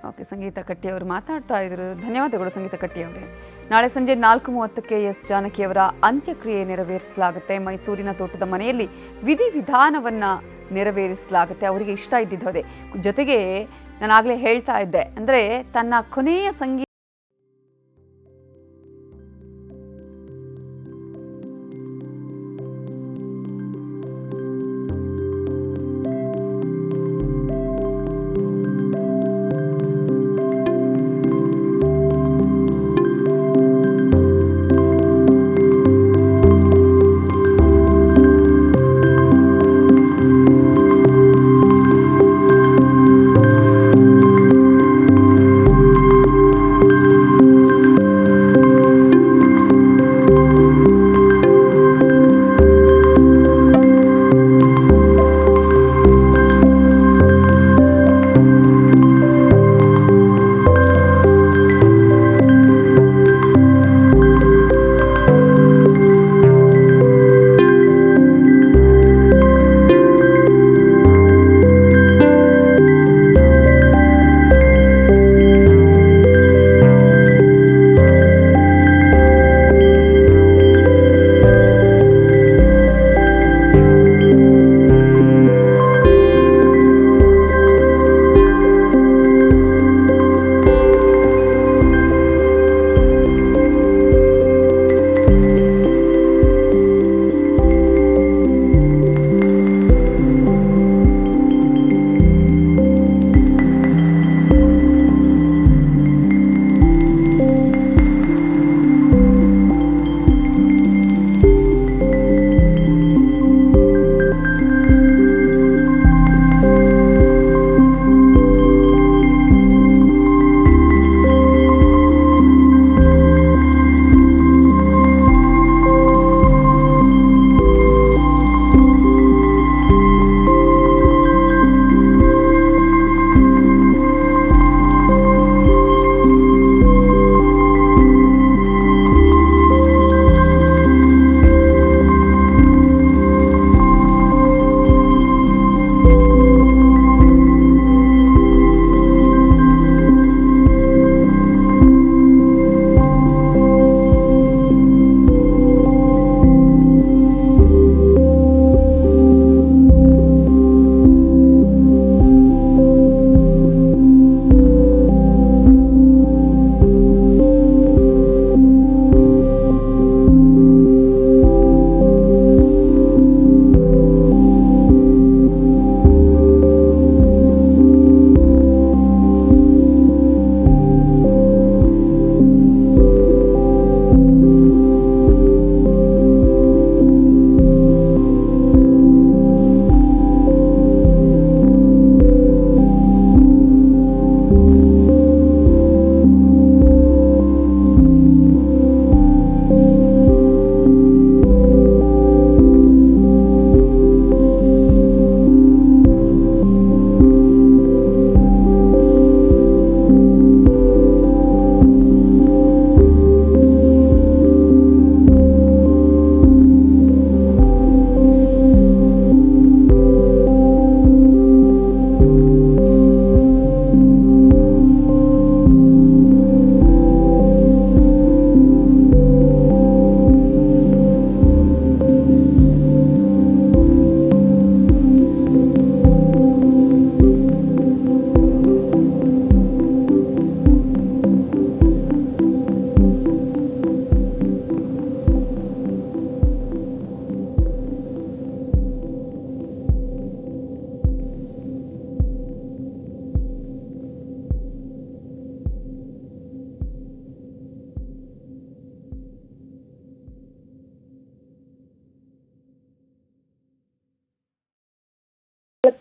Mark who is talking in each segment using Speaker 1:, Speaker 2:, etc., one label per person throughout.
Speaker 1: Okay, ಸಂಗೀತ ಕಟ್ಟಿ ಅವರು ಮಾತಾಡ್ತಾ ಇದ್ರು. ಧನ್ಯವಾದಗಳು ಸಂಗೀತ ಕಟ್ಟಿ ಅವರೇ. ನಾಳೆ ಸಂಜೆ 4:30ಕ್ಕೆ ಎಸ್ ಜಾನಕಿಯವರ ಅಂತ್ಯಕ್ರಿಯೆ ನೆರವೇರಿಸಲಾಗುತ್ತೆ. ಮೈಸೂರಿನ ತೋಟದ ಮನೆಯಲ್ಲಿ ವಿಧಿವಿಧಾನವನ್ನು ನೆರವೇರಿಸಲಾಗುತ್ತೆ. ಅವರಿಗೆ ಇಷ್ಟ ಇದ್ದಿದ್ದವರೇ. ಜೊತೆಗೆ ನಾನಾಗಲೇ ಹೇಳ್ತಾ ಇದ್ದೆ, ಅಂದರೆ ತನ್ನ ಕೊನೆಯ ಸಂಗೀತ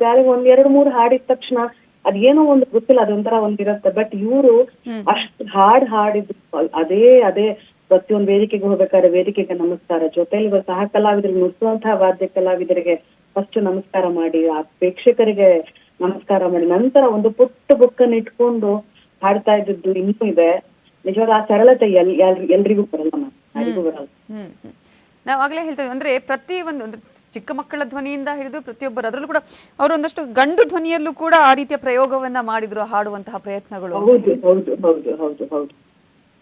Speaker 2: ಗಾಳಿಗೆ ಒಂದ್ ಎರಡ್ ಮೂರ್ ಹಾಡಿದ ತಕ್ಷಣ ಅದೇನೋ ಒಂದು ಗೊತ್ತಿಲ್ಲ, ಅದೊಂಥರ ಒಂದಿರತ್ತೆ. ಬಟ್ ಇವ್ರು ಅಷ್ಟ್ ಹಾಡಿದ್ರು ಅದೇ ಪ್ರತಿಯೊಂದು ವೇದಿಕೆಗೆ ಹೋಗ್ಬೇಕಾದ್ರೆ ವೇದಿಕೆಗೆ ನಮಸ್ಕಾರ, ಜೊತೆಲಿ ಸಹ ಕಲಾವಿದರಿಗೆ ನುಡಿಸುವಂತಹ ವಾದ್ಯ ಕಲಾವಿದರಿಗೆ ಫಸ್ಟ್ ನಮಸ್ಕಾರ ಮಾಡಿ, ಆ ಪ್ರೇಕ್ಷಕರಿಗೆ ನಮಸ್ಕಾರ ಮಾಡಿ, ನಂತರ ಒಂದು ಪುಟ್ಟ ಬುಕ್ಕನ್ನ ಇಟ್ಕೊಂಡು ಹಾಡ್ತಾ ಇದ್ದದ್ದು ಇನ್ನೂ ಇದೆ. ನಿಜವಾಗ ಆ ಸರಳತೆ ಎಲ್ರಿಗೂ ಬರಲ್ಲ, ಯಾರಿಗೂ ಬರಲ್ಲ.
Speaker 1: ನಾವು ಆಗಲೇ ಹೇಳ್ತೇವೆ ಅಂದ್ರೆ ಪ್ರತಿ ಒಂದು ಅಂದ್ರೆ ಚಿಕ್ಕ ಮಕ್ಕಳ ಧ್ವನಿಯಿಂದ ಹಿಡಿದು ಪ್ರತಿಯೊಬ್ಬರು ಅದರಲ್ಲೂ ಕೂಡ ಅವರು ಒಂದಷ್ಟು ಗಂಡು ಧ್ವನಿಯಲ್ಲೂ ಕೂಡ ಆ ರೀತಿಯ ಪ್ರಯೋಗವನ್ನ ಮಾಡಿದ್ರು ಹಾಡುವಂತಹ ಪ್ರಯತ್ನಗಳು ಅಂತ
Speaker 2: ಹೌದು
Speaker 1: ಹೇಳಿ.
Speaker 2: ಹೌದು ಹೌದು ಹೌದು ಹೌದು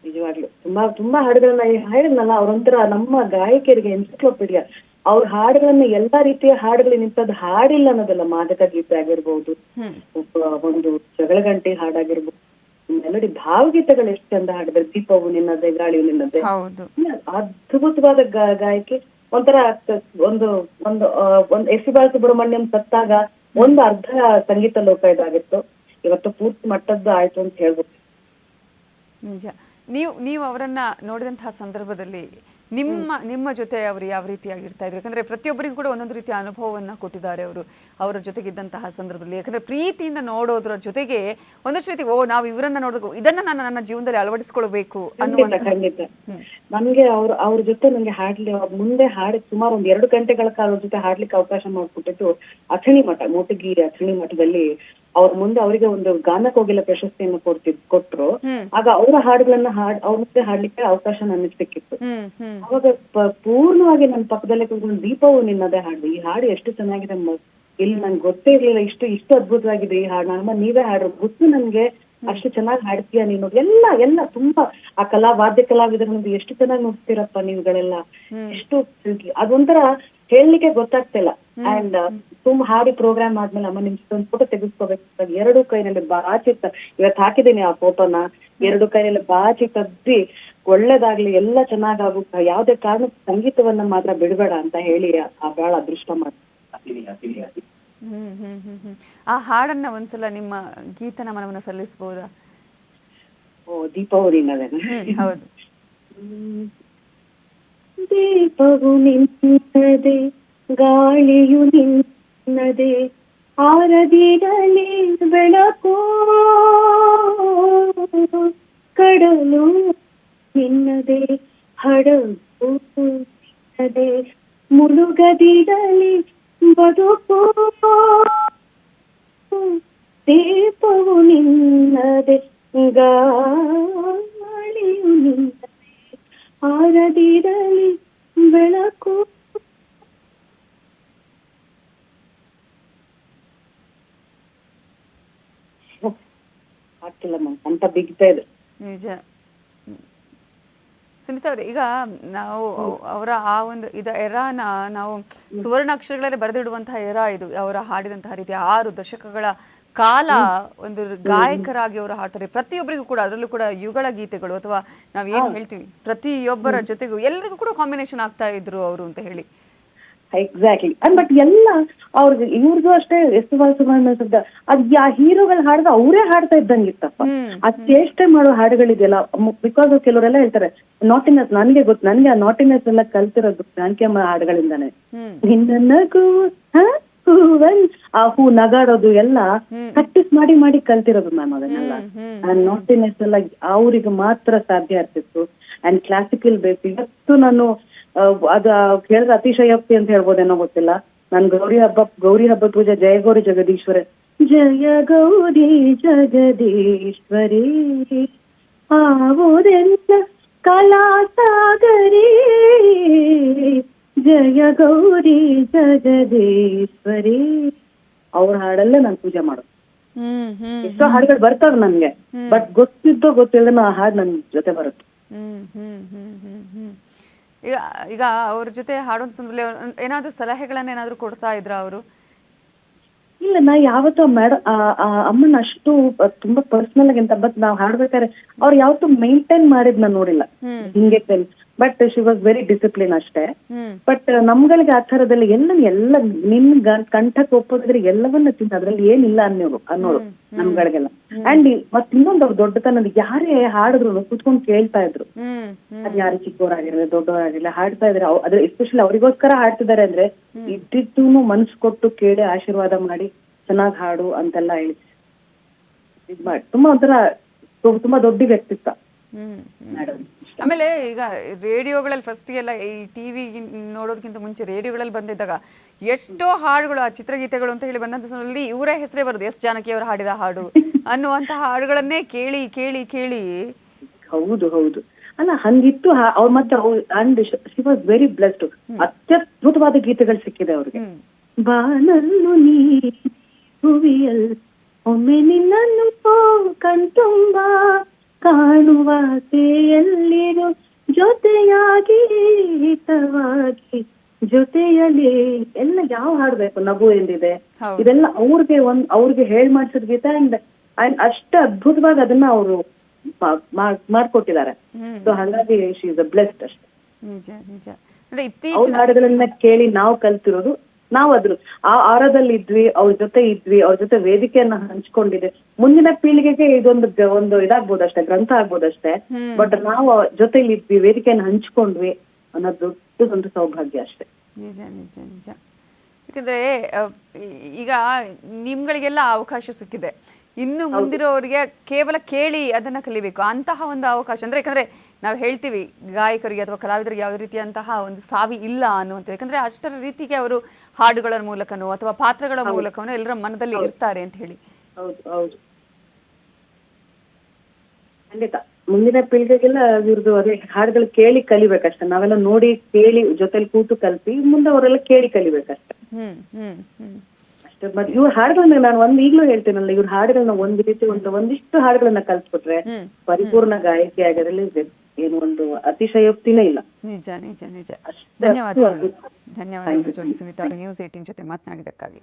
Speaker 2: ನಿಜವಾಗ್ಲು ತುಂಬಾ ತುಂಬಾ ಹಾಡುಗಳನ್ನ ಹೇಳಿದ್ನಲ್ಲ, ಅವ್ರೊಂಥರ ನಮ್ಮ ಗಾಯಕಿಯರಿಗೆ ಎನ್ಸೈಕ್ಲೋಪೀಡಿಯಾ. ಅವ್ರ ಹಾಡುಗಳನ್ನ ಎಲ್ಲಾ ರೀತಿಯ ಹಾಡುಗಳು ಇಂಥದ್ದು ಹಾಡಿಲ್ಲ ಅನ್ನೋದಲ್ಲ, ಮಾದಕ ಗೀತೆ ಆಗಿರ್ಬೋದು, ಒಂದು ಜಗಳಗಂಟೆ ಹಾಡಾಗಿರ್ಬೋದು, ಮೆಲಡಿ ಭಾವಗೀತೆಗಳು ಎಷ್ಟು ಚಂದ ಹಾಡಿದ್ರೆ, ದೀಪವು ನಿನ್ನದೆ ಗಾಳಿಯು ನಿನ್ನದೆ,
Speaker 1: ಹೌದು
Speaker 2: ಅದ್ಭುತವಾದ ಗಾಯಕಿ. ಒಂಥರ ಒಂದು ಒಂದು ಒಂದು ಎಸ್ ಪಿ ಬಾಲಸುಬ್ರಹ್ಮಣ್ಯಂ ಸತ್ತಾಗ ಒಂದು ಅರ್ಧ ಸಂಗೀತ ಲೋಕ ಇದಾಗಿತ್ತು, ಇವತ್ತು ಪೂರ್ತಿ ಮಟ್ಟದ್ದು ಆಯ್ತು ಅಂತ ಹೇಳ್ಬೋದು.
Speaker 1: ನಿಜ. ನೀವು ಅವರನ್ನ ನೋಡಿದಂತಹ ಸಂದರ್ಭದಲ್ಲಿ ನಿಮ್ಮ ಜೊತೆ ಅವರು ಯಾವ ರೀತಿಯಾಗಿರ್ತಾ ಇದ್ರು? ಯಾಕಂದ್ರೆ ಪ್ರತಿಯೊಬ್ಬರಿಗೂ ಕೂಡ ಒಂದೊಂದು ರೀತಿಯ ಅನುಭವವನ್ನ ಕೊಟ್ಟಿದ್ದಾರೆ ಅವರು ಅವರ ಜೊತೆಗಿದ್ದಂತಹ ಸಂದರ್ಭದಲ್ಲಿ. ಯಾಕಂದ್ರೆ ಪ್ರೀತಿಯಿಂದ ನೋಡೋದ್ರ ಜೊತೆಗೆ ಒಂದಷ್ಟು ರೀತಿ ನಾವು ಇವರನ್ನ ನೋಡಬೇಕು, ಇದನ್ನ ನಾನು ನನ್ನ ಜೀವನದಲ್ಲಿ ಅಳವಡಿಸ್ಕೊಳ್ಬೇಕು ಅನ್ನುವಂತ.
Speaker 2: ಖಂಡಿತ ನನ್ಗೆ ಅವ್ರ ಜೊತೆ ನಂಗೆ ಮುಂದೆ ಹಾಡಿ ಸುಮಾರು 2 ಗಂಟೆಗಳ ಕಾಲ ಅವ್ರ ಜೊತೆ ಹಾಡ್ಲಿಕ್ಕೆ ಅವಕಾಶ ಮಾಡಿಕೊಟ್ಟಿದ್ದು ಅಥಣಿ ಮಠ, ಮೋಟಗಿರಿ ಅಥಣಿ ಮಠದಲ್ಲಿ. ಅವ್ರ ಮುಂದೆ ಅವರಿಗೆ ಒಂದು ಗಾನ ಕೋಗಿಲ ಪ್ರಶಸ್ತಿಯನ್ನು ಕೊಟ್ರು. ಆಗ ಅವರ ಹಾಡುಗಳನ್ನ ಅವ್ರ ಮುಂದೆ ಹಾಡ್ಲಿಕ್ಕೆ ಅವಕಾಶ ನನಗೆ ಸಿಕ್ಕಿತ್ತು. ಅವಾಗ ಪೂರ್ಣವಾಗಿ ನನ್ನ ಪಕ್ಕದಲ್ಲೇ ಕೂತ್ಕೊಂಡು ದೀಪವು ನಿನ್ನದೇ ಹಾಡು, ಈ ಹಾಡು ಎಷ್ಟು ಚೆನ್ನಾಗಿದೆ ಇಲ್ಲಿ ನನ್ಗೆ ಗೊತ್ತೇ ಇರ್ಲಿಲ್ಲ, ಇಷ್ಟು ಅದ್ಭುತವಾಗಿದೆ ಈ ಹಾಡು, ನಮ್ಮ ನೀವೇ ಹಾಡ್ರು, ಗೊತ್ತು ನನ್ಗೆ, ಅಷ್ಟು ಚೆನ್ನಾಗಿ ಹಾಡ್ತೀಯ ನೀನು, ಎಲ್ಲ ತುಂಬಾ ಆ ವಾದ್ಯ ಕಲಾವಿದರನ್ನು ಎಷ್ಟು ಚೆನ್ನಾಗಿ ನೋಡ್ತೀರಪ್ಪ ನೀವುಗಳೆಲ್ಲ, ಎಷ್ಟು ಅದೊಂಥರ ಹೇಳಲಿಕ್ಕೆ ಗೊತ್ತಾಗ್ತಿಲ್ಲ. ಅಂಡ್ ಹಾಡಿ ಪ್ರೋಗ್ರಾಮ್ ಆದ್ಮೇಲೆ ಅಮ್ಮ ನಿಮ್ ಒಂದು ಫೋಟೋ ತೆಗೆಸ್ಕೋಬೇಕು, 2 ಕೈನಲ್ಲಿ ಬಾಚಿ ಇವತ್ತು ಹಾಕಿದ್ದೀನಿ ಆ ಫೋಟೋನ, 2 ಕೈನಲ್ಲಿ ಬಾಚಿ ತದ್ದಿ ಒಳ್ಳೇದಾಗ್ಲಿ, ಎಲ್ಲ ಚೆನ್ನಾಗಾಗು, ಯಾವ್ದೇ ಕಾರಣಕ್ಕೆ ಸಂಗೀತವನ್ನ ಮಾತ್ರ ಬಿಡಬೇಡ ಅಂತ ಹೇಳಿ ಆ ಬಹಳ ಅದೃಷ್ಟ ಮಾಡ್ತೀನಿ.
Speaker 1: ಆ ಹಾಡನ್ನ ಒಂದ್ಸಲ ನಿಮ್ಮ ಗೀತ ನಮನವನ್ನ ಸಲ್ಲಿಸಬಹುದಾ?
Speaker 2: ಓ ದೀಪವು ನಿನ್ನದೇ.
Speaker 1: ಹೌದು.
Speaker 2: ದೀಪವು ನಿನ್ನದೇ ಗಾಳಿಯು ನಿನ್ನದೇ, ಆರದಿರಲಿ ಬೆಳಕು, ಕಡಲು ನಿನ್ನದೇ ಹಡಗು ನಿನ್ನದೇ, ಮುಳುಗದಿರಲಿ ಬದುಕು, ದೀಪವು ನಿನ್ನದೇ ಗಾಳಿಯು ನಿನ್ನದೇ, ಆರದಿರಲಿ ಬೆಳಕು. ಆಗ್ತಿಲ್ಲ ಅಂತ ಬಿಗ್ತಾ ಇದೆ.
Speaker 1: ನಿಜ. ಸುನೀತಾ ಅವ್ರೆ, ಈಗ ನಾವು ಅವರ ಆ ಒಂದು ಎರಾನ ನಾವು ಸುವರ್ಣ ಅಕ್ಷರಗಳಲ್ಲಿ ಬರೆದಿಡುವಂತಹ ಎರಾ ಇದು. ಅವರ ಹಾಡಿದಂತಹ ರೀತಿ 6 ದಶಕಗಳ ಕಾಲ ಒಂದು ಗಾಯಕರಾಗಿ ಅವರು ಹಾಡ್ತಾರೆ. ಪ್ರತಿಯೊಬ್ಬರಿಗೂ ಕೂಡ ಅದರಲ್ಲೂ ಕೂಡ ಯುಗಳ ಗೀತೆಗಳು ಅಥವಾ ನಾವೇನು ಹೇಳ್ತೀವಿ ಪ್ರತಿಯೊಬ್ಬರ ಜೊತೆಗೂ ಎಲ್ಲರಿಗೂ ಕೂಡ ಕಾಂಬಿನೇಷನ್ ಆಗ್ತಾ ಇದ್ರು ಅವರು ಅಂತ ಹೇಳಿ.
Speaker 2: ಎಕ್ಸಾಕ್ಟ್ಲಿ. ಬಟ್ ಎಲ್ಲ ಅವ್ರಿಗೆ ಇವ್ರಿಗೂ ಅಷ್ಟೇ, ಎಸ್ ಪಿ ಬಾಲಸುಬ್ರಹ್ಮಣ್ಯ ಅದ್ ಹೀರೋಗಳು ಹಾಡಿದ ಅವರೇ ಹಾಡ್ತಾ ಇದ್ದಂಗಿತ್ತಪ್ಪ. ಅದ್ ಚೇಷ್ಟೆ ಮಾಡೋ ಹಾಡುಗಳಿದೆಯಲ್ಲ, ಬಿಕಾಸ್ ಕೆಲವರೆಲ್ಲ ಹೇಳ್ತಾರೆ ನಾಟಿನೆಸ್, ನನ್ಗೆ ಗೊತ್ತು, ನನ್ಗೆ ಆ ನಾಟಿನೆಸ್ ಎಲ್ಲ ಕಲ್ತಿರೋದು ಜಾನಕಿಯಮ್ಮ ಹಾಡುಗಳಿಂದಾನೆ. ನಗು ಆ ಹೂ ನಗಾಡೋದು ಎಲ್ಲ ಪ್ರಾಕ್ಟೀಸ್ ಮಾಡಿ ಕಲ್ತಿರೋದು ಮ್ಯಾಮ್ ಅದನ್ನೆಲ್ಲ. ನಾಟಿನೆಸ್ ಎಲ್ಲ ಅವ್ರಿಗೆ ಮಾತ್ರ ಸಾಧ್ಯ ಆಗ್ತಿತ್ತು. ಅಂಡ್ ಕ್ಲಾಸಿಕಲ್ ಬೇಸ್ ಇವತ್ತು ನಾನು ಅದ ಕೇಳಿದ್ರೆ ಅತಿಶಯೋಕ್ತಿ ಅಂತ ಹೇಳ್ಬೋದೇನೋ ಗೊತ್ತಿಲ್ಲ. ನಾನ್ ಗೌರಿ ಹಬ್ಬದ ಪೂಜೆ ಜಯ ಗೌರಿ ಜಗದೀಶ್ವರಿ, ಜಯ ಗೌರಿ ಜಗದೀಶ್ವರಿ ಆವುದೆಲ್ಲ ಕಲಾಸಾಗರಿ, ಜಯ ಗೌರಿ ಜಗದೀಶ್ವರಿ ಅವ್ರ ಹಾಡಲ್ಲೇ ನಾನು ಪೂಜೆ ಮಾಡೋದು. ಎಷ್ಟೋ ಹಾಡುಗಳು ಬರ್ತಾವ ನನ್ಗೆ, ಬಟ್ ಗೊತ್ತಿಲ್ಲದೆ ಆ ಹಾಡು ನನ್ ಜೊತೆ ಬರುತ್ತೆ.
Speaker 1: ಈಗ ಅವ್ರ ಜೊತೆ ಹಾಡೋದ್ ಸಂದರ್ಭದಲ್ಲಿ ಏನಾದ್ರು ಸಲಹೆಗಳನ್ನ ಏನಾದ್ರು ಕೊಡ್ತಾ ಇದ್ರ ಅವರು?
Speaker 2: ಇಲ್ಲ, ನಾ ಯಾವತ್ತೂ ಅಮ್ಮನ ಅಷ್ಟು ತುಂಬಾ ಪರ್ಸನಲ್ ಆಗಿ ಅಂತ, ಬಟ್ ನಾವ್ ಹಾಡ್ಬೇಕಾದ್ರೆ ಅವ್ರು ಯಾವತ್ತೂ ಮೇಂಟೈನ್ ಮಾಡಿದ್ ನಾನ್ ನೋಡಿಲ್ಲ ಹಿಂಗೆ. But she was very discipline ಅಷ್ಟೇ. ಬಟ್ ನಮ್ಗಳಿಗೆ ಆ ಥರದಲ್ಲಿ ಎಲ್ಲ ನಿನ್ ಕಂಠಕ್ಕೆ ಒಪ್ಪೋದ್ರೆ ಎಲ್ಲವನ್ನ ತಿಂದ ಅದ್ರಲ್ಲಿ ಏನಿಲ್ಲ ಅನ್ನೋರು ನಮ್ಗಳಿಗೆಲ್ಲ. ಅಂಡ್ ಮತ್ ಇನ್ನೊಂದು ಅವ್ರು ದೊಡ್ಡತನದ ಯಾರೇ ಹಾಡಿದ್ರು ಕುತ್ಕೊಂಡು ಕೇಳ್ತಾ ಇದ್ರು. ಅದ್ ಯಾರು ಚಿಕ್ಕವರಾಗಿರ್ಲಿ ದೊಡ್ಡವರಾಗಿರ್ಲಿ ಹಾಡ್ತಾ ಇದ್ರೆ ಅದ್ರ ಎಸ್ಪೆಷಲಿ ಅವ್ರಿಗೋಸ್ಕರ ಹಾಡ್ತಿದ್ದಾರೆ ಅಂದ್ರೆ ಇದ್ದಿದ್ದು ಮನ್ಸು ಕೊಟ್ಟು ಕೇಳಿ ಆಶೀರ್ವಾದ ಮಾಡಿ ಚೆನ್ನಾಗ್ ಹಾಡು ಅಂತೆಲ್ಲ ಹೇಳಿ ಇದ್ ಮಾಡಿ ತುಂಬಾ ಒಂಥರ ತುಂಬಾ ದೊಡ್ಡ ವ್ಯಕ್ತಿತ್ವ.
Speaker 1: ಆಮೇಲೆ ಈಗ ರೇಡಿಯೋಗಳಲ್ಲಿ ಫಸ್ಟ್ಗೆಲ್ಲ ಈ ಟಿವಿ ನೋಡೋದಕ್ಕಿಂತ ಮುಂಚೆ ರೇಡಿಯೋಗಳಲ್ಲಿ ಬಂದಿದ್ದಾಗ ಎಷ್ಟೋ ಹಾಡುಗಳು ಆ ಚಿತ್ರಗೀತೆಗಳು ಅಂತ ಹೇಳಿ ಬಂದಂತ ಸಮಯದಲ್ಲಿ ಇವರೇ ಹೆಸರೇ ಬರೋದು, ಎಸ್ ಜಾನಕಿ ಅವರು ಹಾಡಿದ ಹಾಡು ಅನ್ನುವಂತಹ ಹಾಡುಗಳನ್ನೇ ಕೇಳಿ ಕೇಳಿ ಕೇಳಿ.
Speaker 2: ಹೌದು ಹೌದು. ಅಲ್ಲ ಹಂಗಿತ್ತು ಅವ್ರ ಮತ್ತೆ and she was very blessed. ಅತ್ಯದ್ಭುತವಾದ ಗೀತೆಗಳು ಸಿಕ್ಕಿದೆ ಅವ್ರಿಗೆ. ಬಾನಲ್ಲು ನೀ ಹುವಿಯಲ್ ಒಮ್ಮೆ ನಿನ್ನನ್ನು ಕಣ್ತುಂಬ ಕಾಣುವ ಎಲ್ಲಿರು ಜೊತೆಯಾಗಿ ಹಿತವಾಗಿ ಜೊತೆಯಲ್ಲಿ ಎಲ್ಲ ಯಾವ ಹಾಡ್ಬೇಕು, ನಗು ಎಂದಿದೆ, ಇದೆಲ್ಲ ಅವ್ರಿಗೆ ಹೇಳ್ ಮಾಡ್ಸಿದ ಗೀತೆ. ಅಂಡ್ ಅಷ್ಟು ಅದ್ಭುತವಾಗಿ ಅದನ್ನ ಅವರು ಮಾಡ್ಕೊಟ್ಟಿದ್ದಾರೆ. ಸೊ ಹಾಗಾಗಿ ಶಿ ಇಸ್ ಬ್ಲೆಸ್ಡ್ ಅಷ್ಟೇ.
Speaker 1: ನಿಜ ನಿಜ.
Speaker 2: ಅವ್ರ ಹಾಡುಗಳನ್ನ ಕೇಳಿ ನಾವು ಕಲ್ತಿರೋದು. ನಾವು ಅದ್ರ ಆ ಆರದಲ್ಲಿ ಇದ್ವಿ, ಅವ್ರ ಜೊತೆ ಇದ್ವಿ, ಅವ್ರ ಜೊತೆ ವೇದಿಕೆಯನ್ನ ಹಂಚ್ಕೊಂಡಿದೆ. ಮುಂದಿನ ಪೀಳಿಗೆಗೆ ಒಂದು ಇದಾಗ್ಬೋದಷ್ಟೇ, ಗ್ರಂಥ ಆಗ್ಬೋದಷ್ಟೇ. ಬಟ್ ನಾವು ಜೊತೆಲಿ ಇದ್ವಿ, ವೇದಿಕೆಯನ್ನ ಹಂಚ್ಕೊಂಡ್ವಿ ಅನ್ನೋದು ಒಂದು ಸೌಭಾಗ್ಯ ಅಷ್ಟೇ.
Speaker 1: ನಿಜ ನಿಜ ನಿಜ. ಯಾಕಂದ್ರೆ ಈಗ ನಿಮ್ಗಳಿಗೆಲ್ಲ ಅವಕಾಶ ಸಿಕ್ಕಿದೆ, ಇನ್ನು ಮುಂದಿರೋರಿಗೆ ಕೇವಲ ಕೇಳಿ ಅದನ್ನ ಕಲಿಬೇಕು ಅಂತಹ ಒಂದು ಅವಕಾಶ. ಅಂದ್ರೆ ಯಾಕಂದ್ರೆ ನಾವು ಹೇಳ್ತೀವಿ ಗಾಯಕರಿಗೆ ಅಥವಾ ಕಲಾವಿದರಿಗೆ ಯಾವುದೇ ರೀತಿಯಂತಹ ಒಂದು ಸಾವಿ ಇಲ್ಲ ಅನ್ನುವಂಥದ್ದು. ಯಾಕಂದ್ರೆ ಅಷ್ಟರ ರೀತಿಗೆ ಅವರು ಹಾಡುಗಳ ಮೂಲಕನೋ ಅಥವಾ ಪಾತ್ರಗಳ ಮೂಲಕನೋ ಎಲ್ಲರ ಮನದಲ್ಲಿ ಇರ್ತಾರೆ ಅಂತ ಹೇಳಿ.
Speaker 2: ಹೌದು ಹೌದು, ಖಂಡಿತ. ಮುಂದಿನ ಪೀಳಿಗೆಗೆಲ್ಲ ಇವ್ರದ್ದು ಅದೇ ಹಾಡುಗಳು ಕೇಳಿ ಕಲಿಬೇಕಷ್ಟೇ. ನಾವೆಲ್ಲ ನೋಡಿ ಕೇಳಿ ಜೊತೆಲಿ ಕೂತು ಕಲ್ತಿ ಮುಂದೆ ಅವರೆಲ್ಲ ಕೇಳಿ ಕಲಿಬೇಕಷ್ಟೇ. ಅಷ್ಟೇ. ಮತ್ತೆ ಇವ್ರ ಹಾಡುಗಳನ್ನ ನಾನು ಈಗ್ಲೂ ಹೇಳ್ತೇನಲ್ಲ, ಇವ್ರ ಹಾಡುಗಳನ್ನ ಒಂದ್ ರೀತಿ ಒಂದಿಷ್ಟು ಹಾಡುಗಳನ್ನ ಕಲ್ತ್ಬಿಟ್ರೆ ಪರಿಪೂರ್ಣ ಗಾಯಕಿ ಆಗೋದ್ರಲ್ಲಿ ಏನು ಒಂದು ಅತಿಶಯೋಕ್ತಿನೇ ಇಲ್ಲ.
Speaker 1: ನಿಜ ನಿಜ ನಿಜ. ಧನ್ಯವಾದಗಳು. ಧನ್ಯವಾದಗಳು ಸುನೀತಾ ಅವರು ನ್ಯೂಸ್ 18 ಜೊತೆ ಮಾತನಾಡಿದಕ್ಕಾಗಿ.